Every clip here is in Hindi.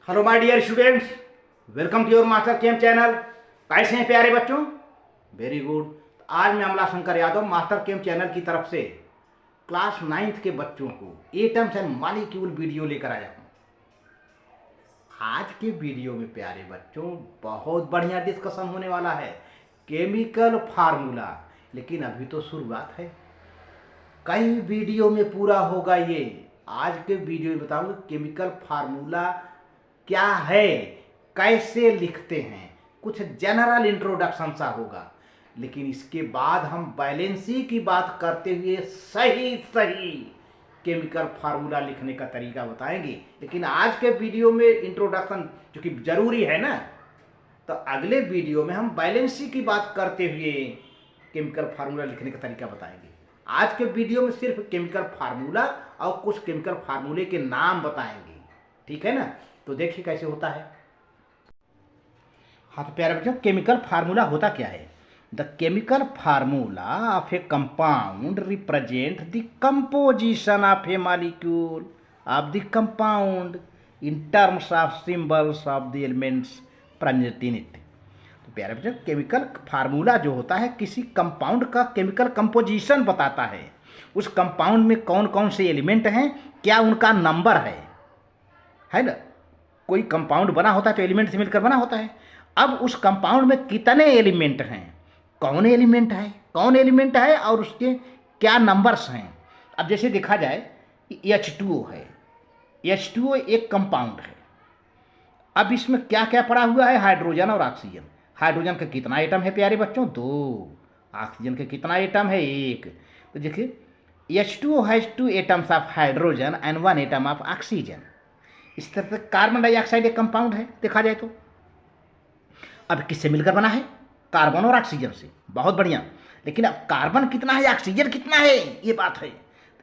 Hello my dear students, welcome to your master chem channel. कैसे हैं प्यारे बच्चों? Very good. आज मैं Amla Shankar Yadav master chem channel की तरफ से क्लास 9th के बच्चों को एटम्स एंड मॉलिक्यूल वीडियो लेकर आया हूँ। आज के वीडियो में प्यारे बच्चों बहुत बढ़िया डिस्कशन होने वाला है, केमिकल फार्मूला। लेकिन अभी तो शुरुआत है, कई वीडियो में पूरा होगा ये। आज के वीडियो में बताऊंगा केमिकल फार्मूला क्या है, कैसे लिखते हैं, कुछ जनरल इंट्रोडक्शन सा होगा। लेकिन इसके बाद हम बैलेंसी की बात करते हुए सही सही केमिकल फार्मूला लिखने का तरीका बताएंगे। लेकिन आज के वीडियो में इंट्रोडक्शन चूंकि जरूरी है ना, तो अगले वीडियो में हम बैलेंसी की बात करते हुए केमिकल फार्मूला लिखने का तरीका बताएंगे। आज के वीडियो में सिर्फ केमिकल फार्मूला और कुछ केमिकल फार्मूले के नाम बताएंगे, ठीक है ना? तो देखिए कैसे होता है। हाँ तो प्यारे बच्चों, केमिकल फार्मूला होता क्या है? The chemical formula of A compound represent the composition of A molecule of the compound in terms of symbols of the elements present in it. तो प्यारे बच्चों, केमिकल फार्मूला जो होता है किसी कंपाउंड का केमिकल कंपोजिशन बताता है। उस कंपाउंड में कौन कौन से एलिमेंट हैं, क्या उनका नंबर है ना? कोई कंपाउंड बना होता है तो एलिमेंट से मिलकर बना होता है। अब उस कंपाउंड में कितने एलिमेंट हैं, कौन एलिमेंट है और उसके क्या नंबर्स हैं। अब जैसे देखा जाए H2O है, H2O एक कंपाउंड है। अब इसमें क्या क्या पड़ा हुआ है? हाइड्रोजन और ऑक्सीजन। हाइड्रोजन का कितना एटम है प्यारे बच्चों? 2। ऑक्सीजन का कितना एटम है? 1। तो देखिए H2O has 2 atoms of hydrogen and 1 atom of oxygen. इस तरह से कार्बन डाइऑक्साइड एक कंपाउंड है देखा जाए तो। अब किससे मिलकर बना है? कार्बन और ऑक्सीजन से। बहुत बढ़िया। लेकिन अब कार्बन कितना है, ऑक्सीजन कितना है, ये बात है।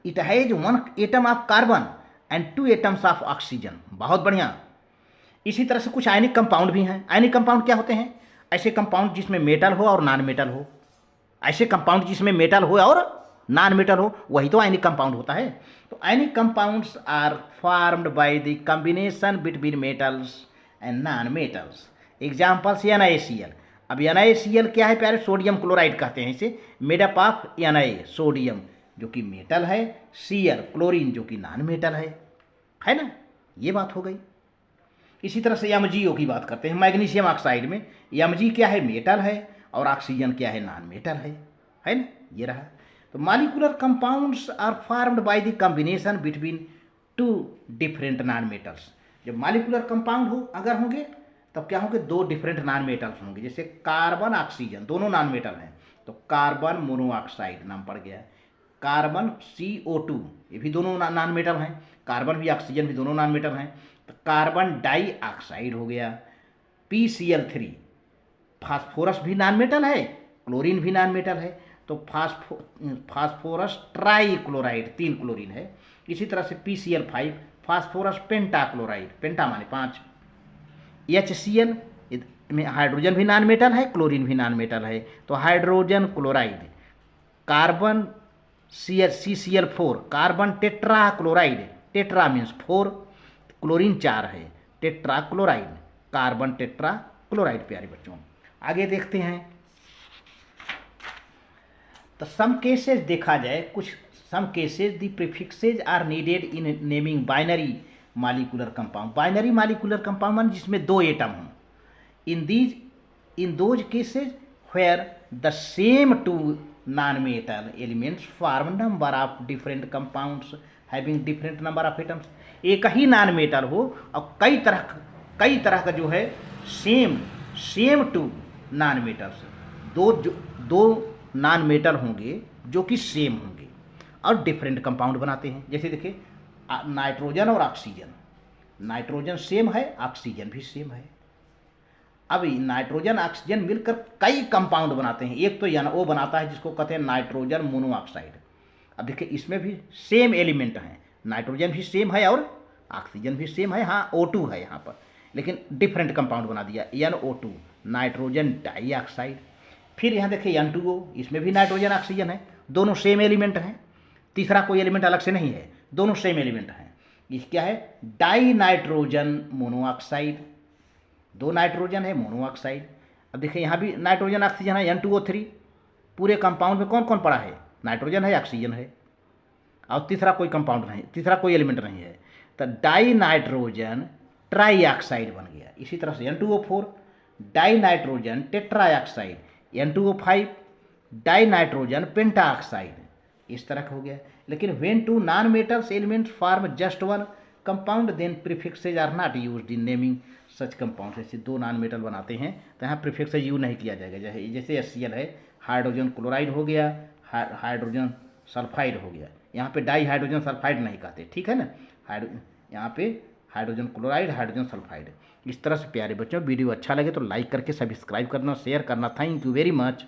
It has 1 atom of carbon and 2 atoms of oxygen. बहुत बढ़िया। इसी तरह से कुछ आयनिक कंपाउंड भी हैं। आयनिक कंपाउंड क्या होते हैं? ऐसे कंपाउंड जिसमें मेटल हो और नॉन मेटल हो। ऐसे कंपाउंड जिसमें मेटल हो और नॉन मेटल हो, वही तो आयनिक कंपाउंड होता है। तो ionic compounds are formed by the combination between metals and non metals. Examples NaCl। अब NaCl क्या है प्यारे? सोडियम क्लोराइड कहते हैं इसे, made up of Na sodium जो कि मेटल है, Cl क्लोरीन जो कि नॉन मेटल है ना? ये बात हो गई। इसी तरह से MgO की बात करते हैं। मैग्नीशियम ऑक्साइड में Mg क्या है? मेटल है, और ऑक्सीजन क्या है? नॉन मेटल है ना? ये रहा। तो molecular compounds are formed by the combination between 2 different non metals. जब मॉलिक्यूलर कंपाउंड अगर होंगे तब क्या होंगे? 2 डिफरेंट नॉन मेटल्स होंगे। जैसे कार्बन ऑक्सीजन दोनों नॉन मेटल हैं, तो कार्बन मोनोऑक्साइड नाम पड़ गया। कार्बन CO2 ये भी दोनों नॉन मेटल हैं। कार्बन भी ऑक्सीजन भी दोनों नॉन मेटल हैं, तो कार्बन डाइऑक्साइड हो गया। PCl3 फास्फोरस भी नॉन मेटल है, क्लोरीन भी नॉन मेटल है, तो फास्फोरस ट्राईक्लोराइड 3 क्लोरीन है। इसी तरह से PCl5 फास्फोरस पेंटाक्लोराइड, पेंटा माने 5। HCl में हाइड्रोजन भी नॉन मेटल है, क्लोरीन भी नॉन मेटल है, तो hydrogen chloride. Carbon CCl4 carbon tetra chloride, tetra means 4, chlorine 4 है, tetra chloride, carbon tetra chloride. प्यारे बच्चों आगे देखते हैं। तो सम केसेस देखा जाए, कुछ some cases the prefixes are needed in naming binary molecular compound. Binary molecular compound मान जिसमें 2 एटम हों। In those cases where the same 2 non metal elements form number of different compounds having different number of atoms. एक ही नॉन मेटल हो और कई तरह का जो है सेम 2 नॉन मेटल्स, दो नॉन मेटल होंगे जो कि सेम होंगे और डिफरेंट कंपाउंड बनाते हैं। जैसे देखिए नाइट्रोजन और ऑक्सीजन, नाइट्रोजन सेम है, ऑक्सीजन भी सेम है। अब नाइट्रोजन ऑक्सीजन मिलकर कई कंपाउंड बनाते हैं। एक तो NO बनाता है जिसको कहते हैं नाइट्रोजन मोनोऑक्साइड। अब देखिए इसमें भी सेम एलिमेंट हैं, नाइट्रोजन भी सेम है और ऑक्सीजन भी सेम है। हाँ O2 है यहाँ पर, लेकिन डिफरेंट कंपाउंड बना दिया NO2 नाइट्रोजन डाइऑक्साइड। फिर यहाँ देखिए N2O, इसमें भी नाइट्रोजन ऑक्सीजन है, दोनों सेम एलिमेंट हैं। तीसरा कोई एलिमेंट अलग से नहीं है, दोनों सेम एलिमेंट हैं। ये क्या है, डाई नाइट्रोजन मोनोऑक्साइड, 2 नाइट्रोजन है मोनोऑक्साइड। अब देखिए यहाँ भी नाइट्रोजन ऑक्सीजन है N2O3, पूरे कंपाउंड में कौन कौन पड़ा है, नाइट्रोजन है ऑक्सीजन है, और तीसरा कोई कंपाउंड नहीं, तीसरा कोई एलिमेंट नहीं है, तो डाई नाइट्रोजन ट्राईऑक्साइड बन गया। इसी तरह से N2O4 di nitrogen tetroxide, N2O5 di nitrogen pentoxide, इस तरह का हो गया। लेकिन when two non metals elements form just one compound then prefixes are not used in naming such compound. जैसे 2 नॉन मेटल बनाते हैं तो यहाँ प्रीफिक्सेज यूज नहीं किया जाएगा। जैसे HCl है, हाइड्रोजन क्लोराइड हो गया, हाइड्रोजन सल्फाइड हो गया, यहाँ पे डाई हाइड्रोजन सल्फाइड नहीं कहते, ठीक है ना, यहाँ पे हाइड्रोजन क्लोराइड, हाइड्रोजन सल्फाइड। इस तरह से प्यारे बच्चों, वीडियो अच्छा लगे तो लाइक करके सब्सक्राइब करना, शेयर करना। Thank you very much.